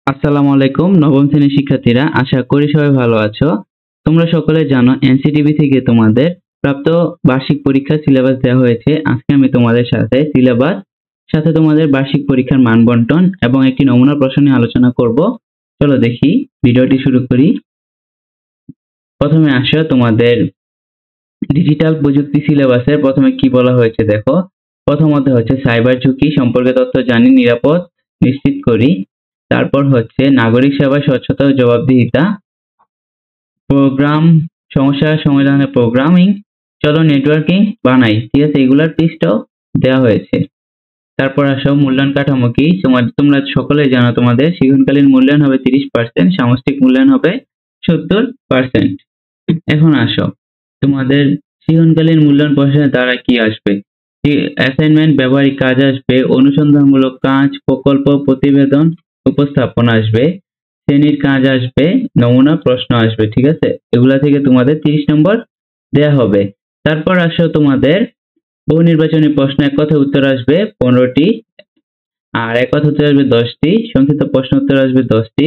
আসসালামু আলাইকুম নবম শ্রেণীর শিক্ষার্থীরা, আশা করি সবাই ভালো আছো। তোমরা সকলে জানো এনসিটিভি থেকে তোমাদের প্রাপ্ত বার্ষিক পরীক্ষার সিলেবাস দেওয়া হয়েছে। আজকে আমি তোমাদের সাথে সিলেবাস সাথে তোমাদের বার্ষিক পরীক্ষার মান বন্টন এবং একটি নমুনা প্রশ্ন নিয়ে আলোচনা করব। চলো দেখি ভিডিওটি শুরু করি। প্রথমে আসো তোমাদের ডিজিটাল প্রযুক্তি সিলেবাসের প্রথমে কি বলা হয়েছে দেখো। প্রথমত হচ্ছে সাইবার ঝুঁকি সম্পর্কে তথ্য জানি, নিরাপদ নিশ্চিত করি। তারপর হচ্ছে নাগরিক সেবা, স্বচ্ছতা ও জবাবদিহিতা, প্রোগ্রাম সমস্যা সমাধানের প্রোগ্রামিং, চলো নেটওয়ার্কিং বানাই। ঠিক আছে, এগুলার টেস্টও দেওয়া হয়েছে। তারপর আসো মূল্যায়ন কাঠামো কি। তোমরা সকলে জানো তোমাদের শিক্ষণকালীন মূল্যায়ন হবে 30%, সামষ্টিক মূল্যায়ন হবে 70%। এখন আসো তোমাদের শিক্ষণকালীন মূল্যায়ন প্রশ্নের দ্বারা কি আসবে। অ্যাসাইনমেন্ট, ব্যবহারিক কাজ আসবে, অনুসন্ধানমূলক কাজ, প্রকল্প, প্রতিবেদন, উপস্থাপনা আসবে, শ্রেণীর কাজ আসবে, নমুনা প্রশ্ন আসবে। ঠিক আছে, এগুলা থেকে তোমাদের 30 নম্বর দেয়া হবে। তারপর আসো তোমাদের বহু নির্বাচনী প্রশ্ন এক কথায় উত্তর আসবে 15টি, আর এক কথা উত্তর আসবে 10টি, সংক্ষিপ্ত প্রশ্ন উত্তর আসবে 10টি,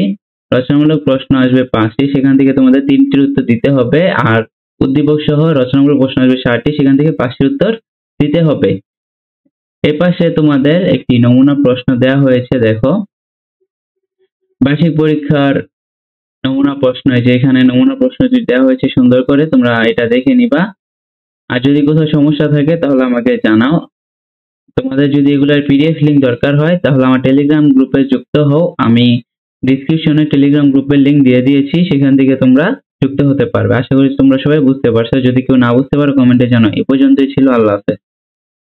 রচনামূলক প্রশ্ন আসবে 5টি, সেখান থেকে তোমাদের 3টির উত্তর দিতে হবে। আর উদ্দীপক সহ রচনামূলক প্রশ্ন আসবে 60টি, সেখান থেকে 5টির উত্তর দিতে হবে। এপাশে তোমাদের একটি নমুনা প্রশ্ন দেওয়া হয়েছে দেখো, বার্ষিক পরীক্ষার নমুনা প্রশ্ন। যে এখানে নমুনা প্রশ্নটি দেওয়া হয়েছে সুন্দর করে, তোমরা এটা দেখে নিবা। আর যদি কোথাও সমস্যা থাকে তাহলে আমাকে জানাও। তোমাদের যদি এগুলার পিডিএফ লিংক দরকার হয় তাহলে আমার টেলিগ্রাম গ্রুপে যুক্ত হও। আমি ডিসক্রিপশনে টেলিগ্রাম গ্রুপের লিংক দিয়ে দিয়েছি, সেখান থেকে তোমরা যুক্ত হতে পারবে। আশা করি তোমরা সবাই বুঝতে পারছো। যদি কেউ না বুঝতে পারো কমেন্টে জানাও। এই পর্যন্তই ছিল, আল্লাহ হাফেজ।